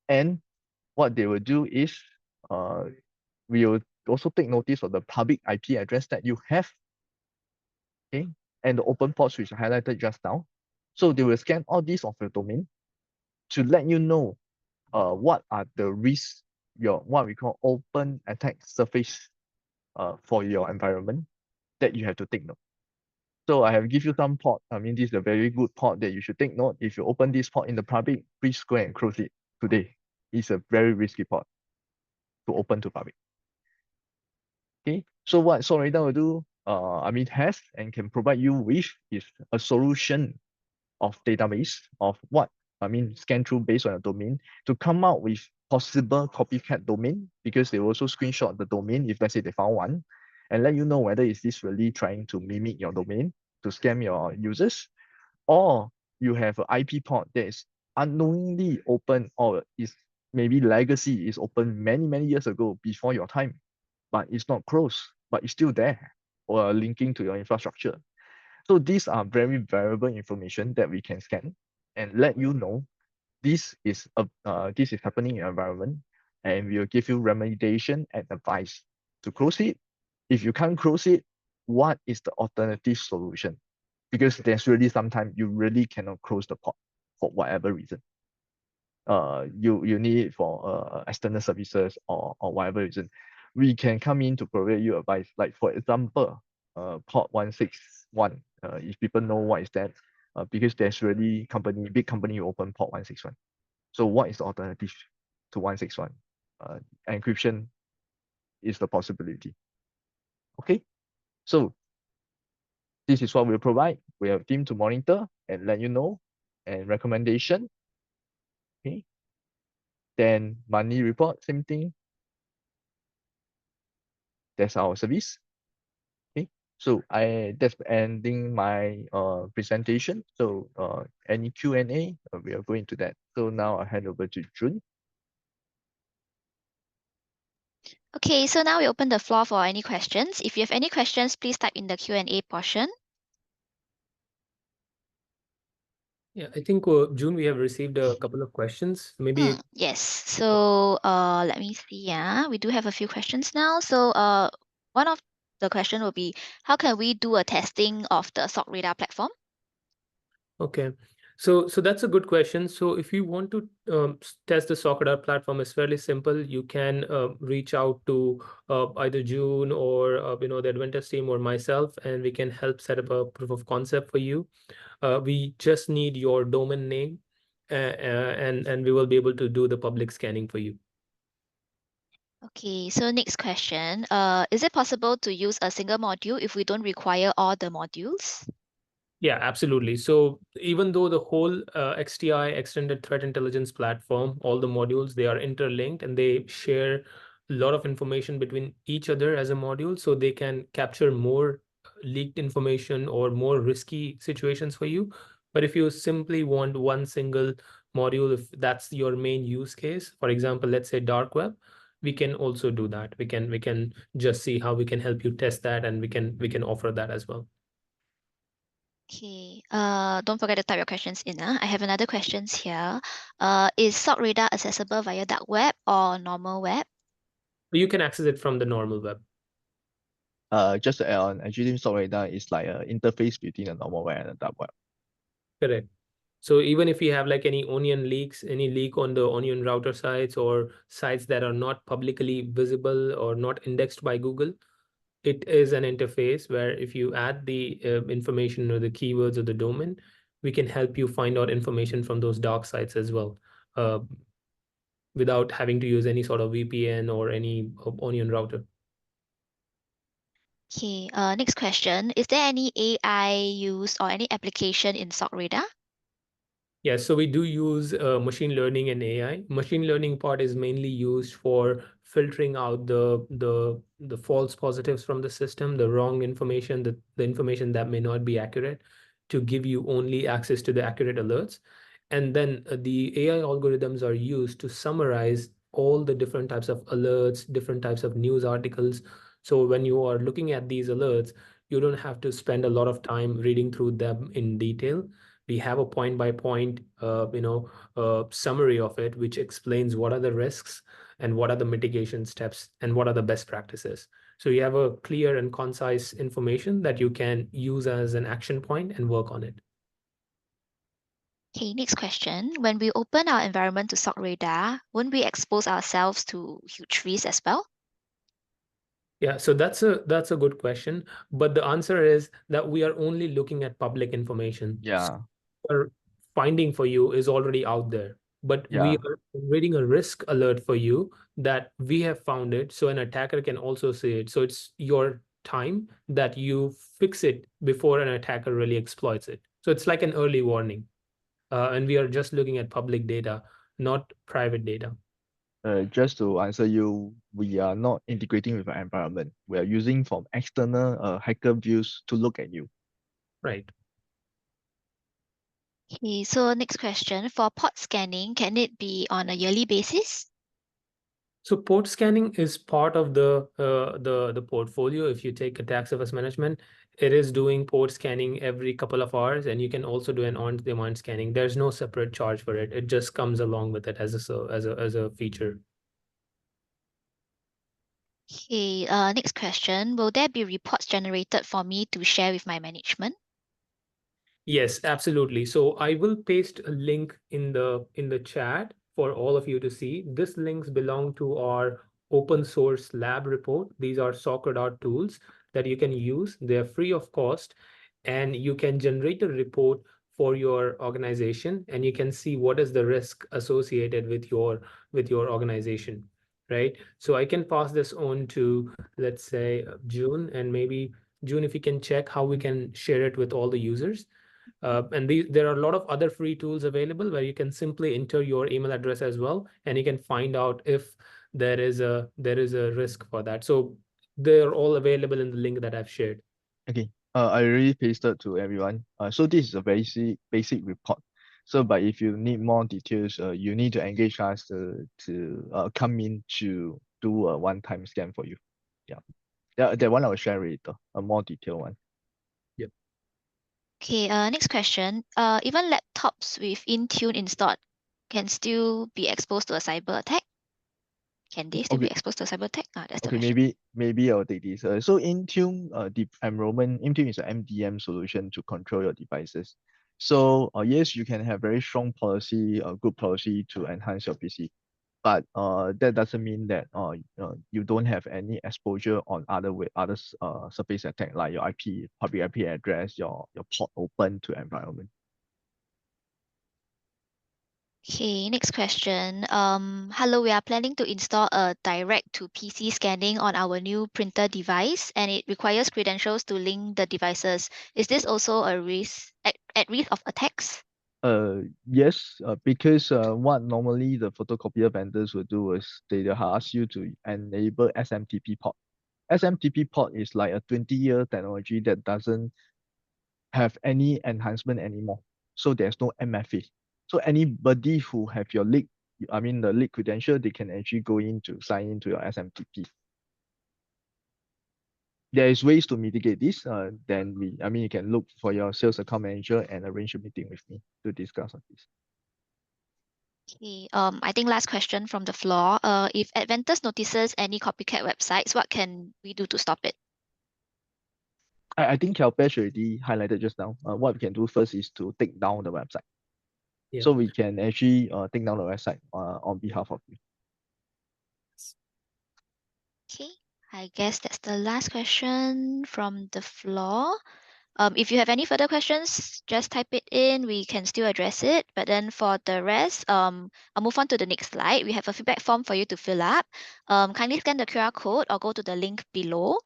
and what they will do is we will also take notice of the public IP address that you have, okay, and the open ports which I highlighted just now. So they will scan all these of your domain to let you know what are the risks, what we call open attack surface for your environment that you have to take note. So I have give you some port. I mean, this is a very good port that you should take note. If you open this port in the public, please go and close it today. It's a very risky port to open to public. Okay, so what SOCRadar will do, has and can provide you with is a solution of database of scan through based on your domain to come out with possible copycat domain, because they also screenshot the domain if let's say they found one, and let you know whether is this really trying to mimic your domain to scam your users, or you have an IP port that is unknowingly open, or is maybe legacy is open many years ago before your time, but it's not closed, but it's still there or linking to your infrastructure. So these are very valuable information that we can scan and let you know this is happening in your environment, and we'll give you remediation and advice to close it. If you can't close it, what is the alternative solution? Because there's really sometimes you really cannot close the port for whatever reason. You need it for external services or whatever reason. We can come in to provide you advice. Like for example, port 161. If people know what is that, because there's really big company open port 161. So what is the alternative to 161? Encryption is the possibility. Okay, so this is what we'll provide. We have a team to monitor and let you know, and recommendation. Okay, then monthly report, same thing. That's our service. Okay, so that's ending my presentation. So any Q&A, we are going to that. So now I hand over to June. Okay, so now we open the floor for any questions. If you have any questions, please type in the Q&A portion. Yeah, I think June, we have received a couple of questions. Maybe Yes. So let me see. Yeah, we do have a few questions now. So one of the question will be, how can we do a testing of the SOCRadar platform? okay. So that's a good question. So if you want to test the SOCRadar platform, it's fairly simple. You can reach out to either June or the Adventus team or myself, and we can help set up a proof of concept for you. We just need your domain name, and we will be able to do the public scanning for you. Okay, so next question. Is it possible to use a single module if we don't require all the modules? Yeah, absolutely. So even though the whole XTI, Extended Threat Intelligence platform, all the modules, they are interlinked and they share a lot of information between each other as a module, so they can capture more leaked information or more risky situations for you. But if you simply want one single module, if that's your main use case, for example, let's say dark web, we can also do that. We can just see how we can help you test that, and we can offer that as well. Okay, don't forget to type your questions in. I have another questions here. Is SOCRadar accessible via dark web or normal web? You can access it from the normal web. Just to add on, actually SOCRadar is like an interface between a normal web and a dark web. Correct. So even if you have like any onion leaks, any leak on the onion router sites or sites that are not publicly visible or not indexed by Google, it is an interface where if you add the information or the keywords of the domain, we can help you find out information from those dark sites as well, without having to use any sort of VPN or any onion router. Okay, next question. Is there any AI use or any application in SOCRadar? Yes, so we do use machine learning and AI. Machine learning part is mainly used for filtering out the false positives from the system, the wrong information, the information that may not be accurate, to give you only access to the accurate alerts. And then the AI algorithms are used to summarize all the different types of alerts, different types of news articles. So when you are looking at these alerts, you don't have to spend a lot of time reading through them in detail. We have a point by point, summary of it, which explains what are the risks and what are the mitigation steps and what are the best practices. So you have a clear and concise information that you can use as an action point and work on it. Okay, next question. When we open our environment to SOCRadar, won't we expose ourselves to huge risks as well? Yeah, so that's a good question, but the answer is that we are only looking at public information. Yeah. Our finding for you is already out there, but we Yeah. are reading a risk alert for you that we have found it, so an attacker can also see it. So it's your time that you fix it before an attacker really exploits it. So it's like an early warning, and we are just looking at public data, not private data. Just to answer you, we are not integrating with our environment. We are using from external hacker views to look at you. Right. Okay, so next question. For port scanning, can it be on a yearly basis? So port scanning is part of the portfolio. If you take attack surface management, it is doing port scanning every couple of hours, and you can also do an on-demand scanning. There's no separate charge for it. It just comes along with it as a feature. Okay, next question. Will there be reports generated for me to share with my management? Yes, absolutely. So I will paste a link in the chat for all of you to see. This links belong to our open source lab report. These are SOCRadar tools that you can use. They're free of cost, and you can generate a report for your organization, and you can see what is the risk associated with your organization, right? So I can pass this on to, let's say, June, and maybe June, if you can check how we can share it with all the users. And there are a lot of other free tools available where you can simply enter your email address as well, and you can find out if there is a risk for that. So they're all available in the link that I've shared. Okay. I already pasted to everyone. So this is a basic report. So, but if you need more details, you need to engage us to come in to do a one-time scan for you. Yeah. Yeah, that one I will share later, a more detailed one. Okay, next question. Even laptops with Intune installed can still be exposed to a cyber attack? Can they still be Okay. exposed to a cyber attack? That's the Okay, question. maybe I'll take this. So Intune, the enrollment, Intune is an MDM solution to control your devices. So yes, you can have very strong policy, good policy to enhance your PC, but that doesn't mean that you don't have any exposure on other surface attack like your public IP address, your port open to environment. Okay, next question. Hello, we are planning to install a direct to PC scanning on our new printer device, and it requires credentials to link the devices. Is this also a risk at risk of attacks? Yes, because what normally the photocopier vendors will do is they'll ask you to enable SMTP port. SMTP port is like a 20-year technology that doesn't have any enhancement anymore. So there's no MFA. So anybody who have your the leak credential, they can actually go in to sign into your SMTP. There is ways to mitigate this. You can look for your sales account manager and arrange a meeting with me to discuss on this. Okay, I think last question from the floor. If Adventus notices any copycat websites, what can we do to stop it? I think Kalpesh already highlighted just now. What we can do first is to take down the website. Yeah. So we can actually take down the website on behalf of you. Okay, I guess that's the last question from the floor. If you have any further questions, just type it in. We can still address it. But then for the rest, I'll move on to the next slide. We have a feedback form for you to fill up. Kindly scan the QR code or go to the link below.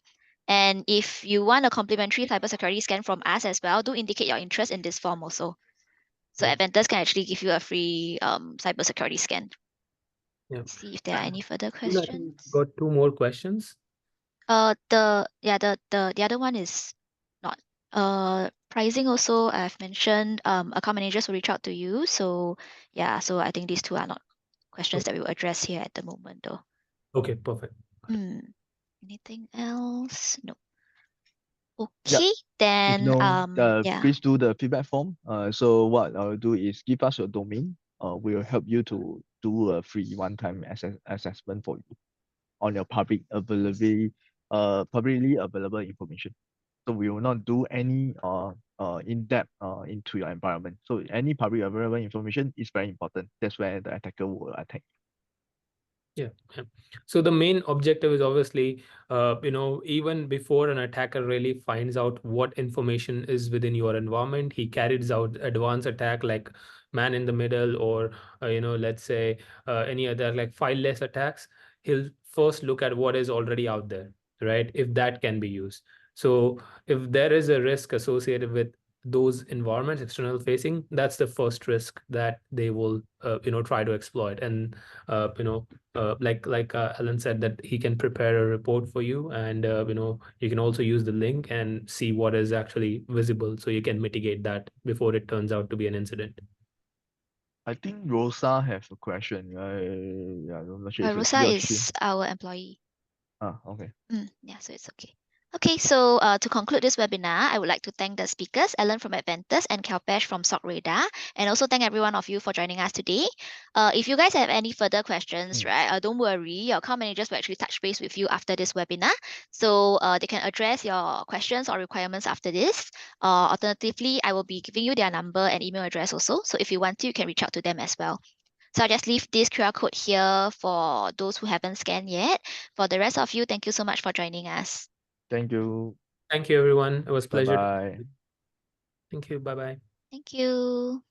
And if you want a complimentary cybersecurity scan from us as well, do indicate your interest in this form also. So Yeah. Adventus can actually give you a free cybersecurity scan. Yeah. Let's see if there are any further I think questions. got two more questions. The other one is not. pricing also, I've mentioned account managers will reach out to you. So yeah, so I think these two are not questions that we will address here at the moment though. Okay, perfect. Anything else? No. Yep. Okay, If then no, yeah. please do the feedback form. So what I'll do is give us your domain. We'll help you to do a free one-time assessment for you on your publicly available information. So we will not do any in-depth into your environment. So any public available information is very important. That's where the attacker will attack. Yeah. So the main objective is obviously, even before an attacker really finds out what information is within your environment, he carries out advanced attack like man in the middle, or let's say any other like fileless attacks. He'll first look at what is already out there, right? If that can be used. So if there is a risk associated with those environments, external facing, that's the first risk that they will try to exploit. And like Alan said, that he can prepare a report for you, and you can also use the link and see what is actually visible, so you can mitigate that before it turns out to be an incident. I think Rosa has a question. I'm not sure if it's Rosa he or she. is our employee. Okay. Yeah, so it's okay. Okay, so to conclude this webinar, I would like to thank the speakers, Ellen from Adventus and Kalpesh from SOCRadar, and also thank every one of you for joining us today. If you guys have any further questions, right, don't worry, your account managers will actually touch base with you after this webinar. So they can address your questions or requirements after this. Alternatively, I will be giving you their number and email address also. So if you want to, you can reach out to them as well. So I'll just leave this QR code here for those who haven't scanned yet. For the rest of you, thank you so much for joining us. Thank you. Thank you, everyone. It was a pleasure. Bye-bye. Thank you. Bye-bye. Thank you.